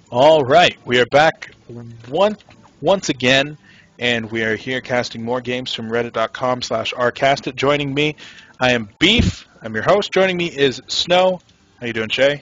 All right, we are back once again, and we are here casting more games from reddit.com/rcastit. Joining me, I am Beef. I'm your host. Joining me is Snow. How you doing, Shay?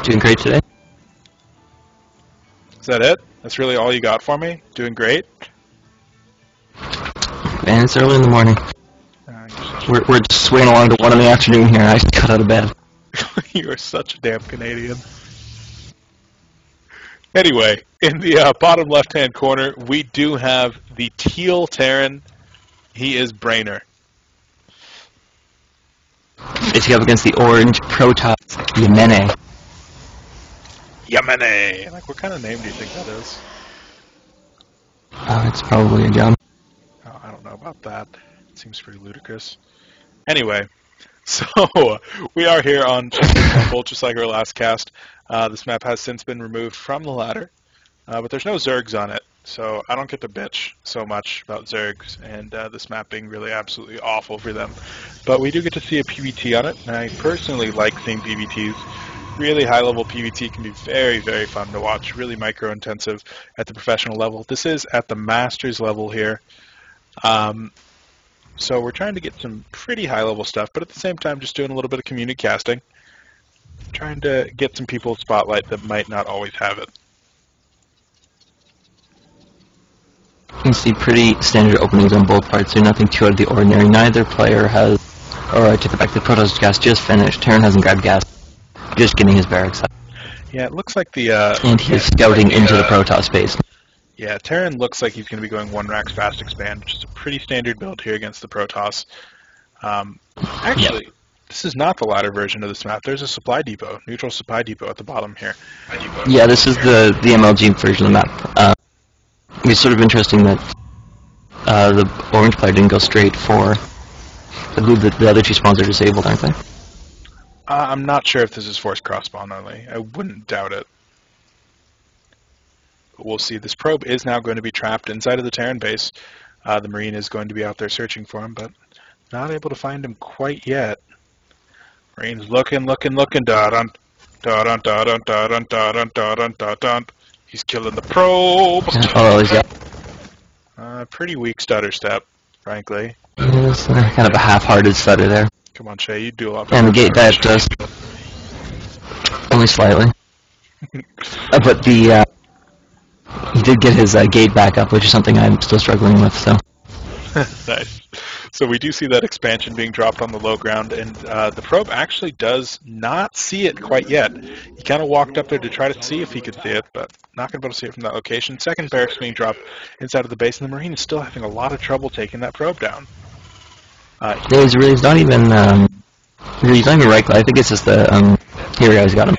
Doing great today. Is that it? That's really all you got for me? Doing great? Man, it's early in the morning. We're just swaying along to 1 in the afternoon here, and I just got out of bed. You are such a damn Canadian. Anyway, in the bottom left-hand corner, we do have the teal Terran. He is Braynor. Facing up against the orange Protoss Yamenai. Yamenai. Like, what kind of name do you think that is? It's probably a gun. Oh, I don't know about that. It seems pretty ludicrous. Anyway, so we are here on Temple, just like our last cast. This map has since been removed from the ladder, but there's no Zergs on it, so I don't get to bitch so much about Zergs and this map being really absolutely awful for them. But we do get to see a PvT on it, and I personally like seeing PvTs. Really high-level PvT can be very, very fun to watch, really micro-intensive at the professional level. This is at the Masters level here. So we're trying to get some pretty high-level stuff, but at the same time just doing a little bit of community casting. Trying to get some people spotlight that might not always have it. You can see pretty standard openings on both parts, so nothing too out of the ordinary. Neither player has, or I take it back, the Protoss gas just finished. Terran hasn't grabbed gas, just getting his barracks up. Yeah, it looks like the... and he is scouting into the Protoss base. Yeah, Terran looks like he's going to be going 1 Rax fast expand, which is a pretty standard build here against the Protoss. Actually, this is not the ladder version of this map. There's a supply depot, neutral supply depot at the bottom here. Yeah, this is the MLG version of the map. It's sort of interesting that the orange player didn't go straight for... I believe that the other two spawns are disabled, aren't they? I'm not sure if this is forced cross-spawn only. I wouldn't doubt it. But we'll see. This probe is now going to be trapped inside of the Terran base. The Marine is going to be out there searching for him, but not able to find him quite yet. Marine's looking. Da-dun, da-dun, da-dun, da-dun, da-dun, da-dun, da-dun. He's killing the probe. Oh, he's got... pretty weak stutter step, frankly. Yes, kind of a half-hearted stutter there. Come on, Shay, you do a lot better. And the gate dash does. Only slightly. But the... he did get his gate back up, which is something I'm still struggling with, so... Nice. So we do see that expansion being dropped on the low ground, and the probe actually does not see it quite yet. He kind of walked up there to try to see if he could see it, but not going to be able to see it from that location. Second barracks being dropped inside of the base, and the Marine is still having a lot of trouble taking that probe down. He's not even right. I think it's just the... here we go, he's got him.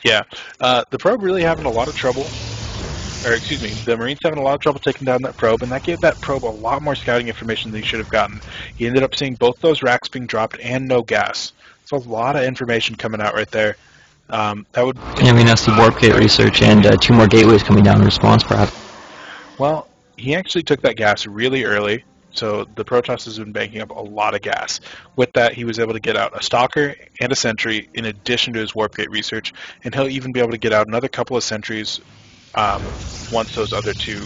Yeah. The probe really having a lot of trouble. Or excuse me, the Marine's having a lot of trouble taking down that probe, and that gave that probe a lot more scouting information than he should have gotten. He ended up seeing both those racks being dropped and no gas. So a lot of information coming out right there. That would... Yeah, we now see warp gate research and 2 more gateways coming down in response, perhaps. Well, he actually took that gas really early, so the Protoss has been banking up a lot of gas. With that, he was able to get out a Stalker and a Sentry in addition to his warp gate research, and he'll even be able to get out another couple of Sentries once those other 2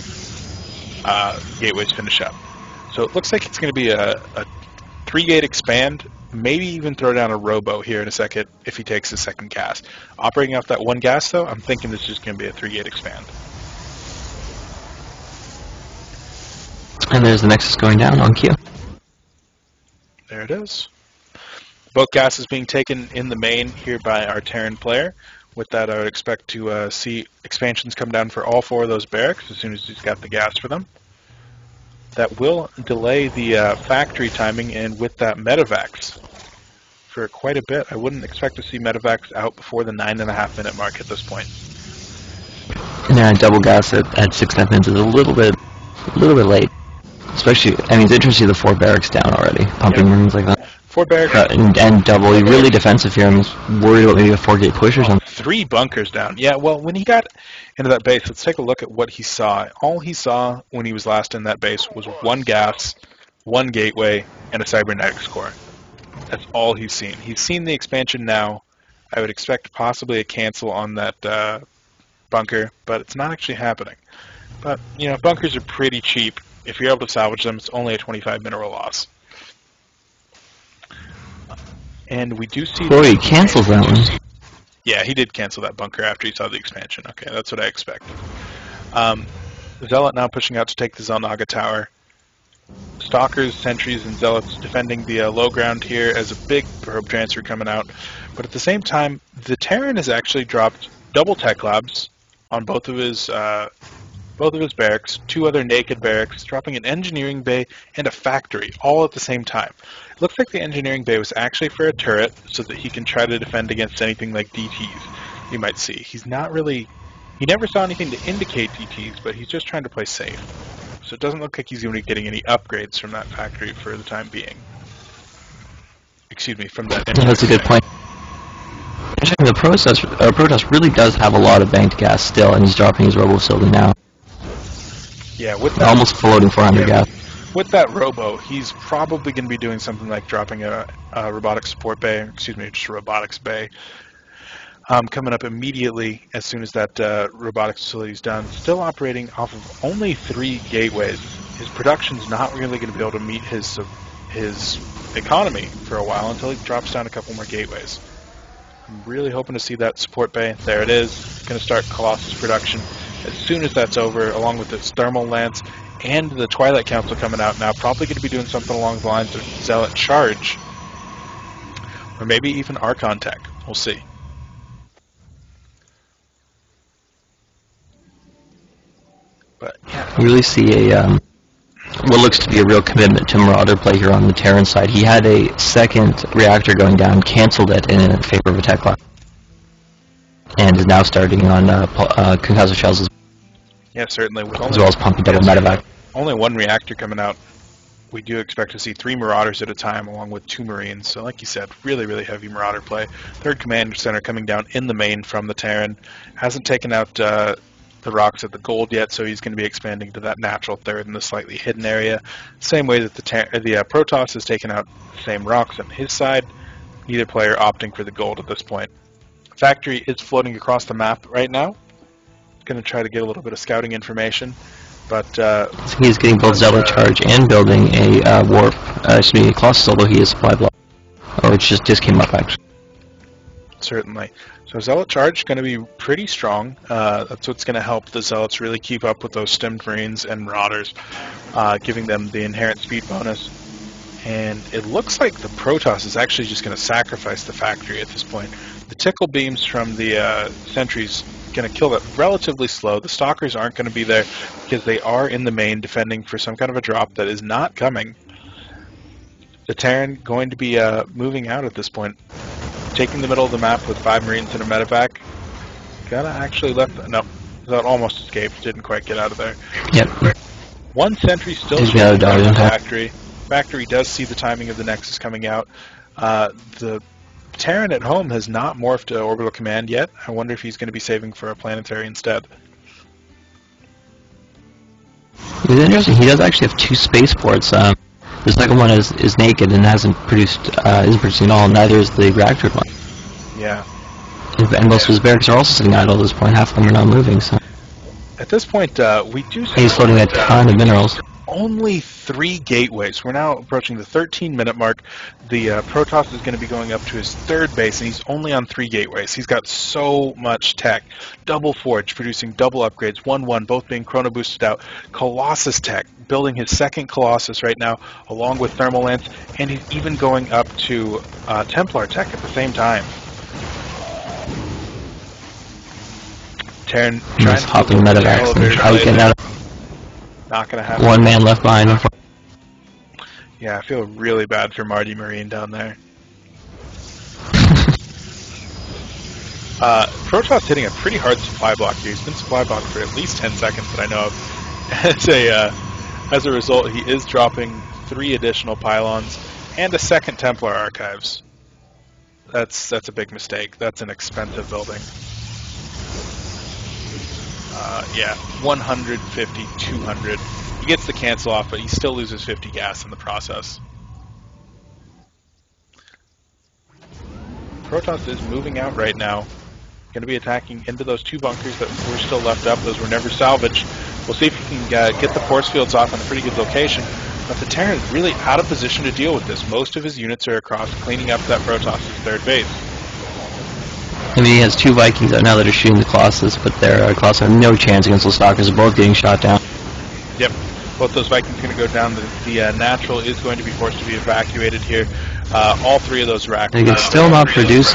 gateways finish up. So it looks like it's going to be a 3-gate expand, maybe even throw down a robo here in a second if he takes the second gas. Operating off that 1 gas, though, I'm thinking this is just going to be a 3-gate expand. And there's the Nexus going down on Q. There it is. Both gases being taken in the main here by our Terran player. With that, I would expect to see expansions come down for all 4 of those barracks as soon as he's got the gas for them. That will delay the factory timing, and with that medevacs for quite a bit. I wouldn't expect to see medevacs out before the 9.5 minute mark at this point. And then double gas at 6.5 minutes is a little bit late. Especially, I mean, it's interesting to see the 4 barracks down already, pumping rooms like that. 4 barracks. And double, you're really defensive here. I'm just worried about maybe a 4-gate push or something. 3 bunkers down. Yeah, well, when he got into that base, let's take a look at what he saw. All he saw when he was last in that base was 1 gas, 1 gateway, and a cybernetics core. That's all he's seen. He's seen the expansion now I would expect possibly a cancel on that bunker, but it's not actually happening. But, you know, bunkers are pretty cheap. If you're able to salvage them, it's only a 25 mineral loss. And we do see... Oh, he cancels that one. Yeah, he did cancel that bunker after he saw the expansion. Okay, that's what I expected. Zealot now pushing out to take the Zelnaga Tower. Stalkers, sentries, and zealots defending the low ground here as a big probe transfer coming out. But at the same time, the Terran has actually dropped double tech labs on both of his barracks, 2 other naked barracks, dropping an engineering bay and a factory all at the same time. It looks like the engineering bay was actually for a turret so that he can try to defend against anything like DTs you might see. He never saw anything to indicate DTs, but he's just trying to play safe. So it doesn't look like he's going to be getting any upgrades from that factory for the time being. Excuse me, from that. That's a good point. The Protoss really does have a lot of banked gas still, and he's dropping his robo facility now. Yeah, with that, almost floating 400 gas. With that robo, he's probably going to be doing something like dropping a robotic support bay, excuse me, just a robotics bay. Coming up immediately as soon as that robotics facility is done. Still operating off of only 3 gateways. His production's not really going to be able to meet his economy for a while until he drops down a couple more gateways. I'm really hoping to see that support bay. There it is. Going to start Colossus production as soon as that's over, along with its thermal lance and the Twilight Council coming out now. Probably going to be doing something along the lines of Zealot Charge, or maybe even Archon Tech. We'll see. But yeah, you really see what looks to be a real commitment to Marauder play here on the Terran side. He had a second reactor going down, canceled it in favor of a tech lock, and is now starting on concussive shells as yeah, certainly. as well as pumping double medevac. Only 1 reactor coming out. We do expect to see 3 Marauders at a time, along with 2 Marines. So, like you said, really, really heavy Marauder play. 3rd Command Center coming down in the main from the Terran. Hasn't taken out the rocks at the gold yet, so he's going to be expanding to that natural 3rd in the slightly hidden area. Same way that the Protoss has taken out the same rocks on his side. Neither player opting for the gold at this point. Factory is floating across the map right now. Going to try to get a little bit of scouting information, but he's getting both Zealot Charge and building a Colossus, although he is supply block. Oh, it just came up actually. Certainly. So Zealot Charge going to be pretty strong. That's what's going to help the Zealots really keep up with those stemmed Marines and Marauders, giving them the inherent speed bonus. And it looks like the Protoss is actually just going to sacrifice the factory at this point. The tickle beams from the sentries going to kill that relatively slow. The Stalkers aren't going to be there because they are in the main defending for some kind of a drop that is not coming. The Terran going to be moving out at this point. Taking the middle of the map with 5 Marines and a medevac. Gotta actually no, that almost escaped. Didn't quite get out of there. Yep. 1 sentry still shooting from the factory. Factory does see the timing of the Nexus coming out. The Terran at home has not morphed to orbital command yet. I wonder if he's going to be saving for a planetary instead. It's interesting. He does actually have 2 spaceports. The second one is naked and isn't producing at all. Neither is the reactor one. Yeah. And most of his barracks are also sitting idle at this point. Half of them are not moving. So at this point, we do. He's floating a ton of minerals. Only 3 gateways. We're now approaching the 13-minute mark. The Protoss is going to be going up to his 3rd base, and he's only on 3 gateways. He's got so much tech. Double Forge producing double upgrades, 1-1, both being chrono boosted out. Colossus tech, building his 2nd Colossus right now, along with Thermal Lance, and he's even going up to Templar tech at the same time. Terran trying to hopping medevacs and how getting out. Not going to happen. 1 man left behind. Yeah, I feel really bad for Marty Marine down there. Protoss hitting a pretty hard supply block here. He's been supply blocked for at least 10 seconds that I know of. As a result, he is dropping 3 additional pylons and a 2nd Templar Archives. That's a big mistake. That's an expensive building. Yeah, 150, 200. He gets the cancel off, but he still loses 50 gas in the process. Protoss is moving out right now. Going to be attacking into those 2 bunkers that were still left up. Those were never salvaged. We'll see if he can get the force fields off in a pretty good location. But the Terran is really out of position to deal with this. Most of his units are across cleaning up that Protoss' 3rd base. I mean, he has 2 Vikings out now that are shooting the Colossus, but their Colossus have no chance against the Stalkers. They're both getting shot down. Yep. Both those Vikings are going to go down. The natural is going to be forced to be evacuated here. All 3 of those racks. They can still not produce.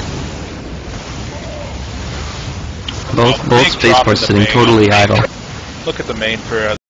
Both spaceports sitting totally idle. Look at the main for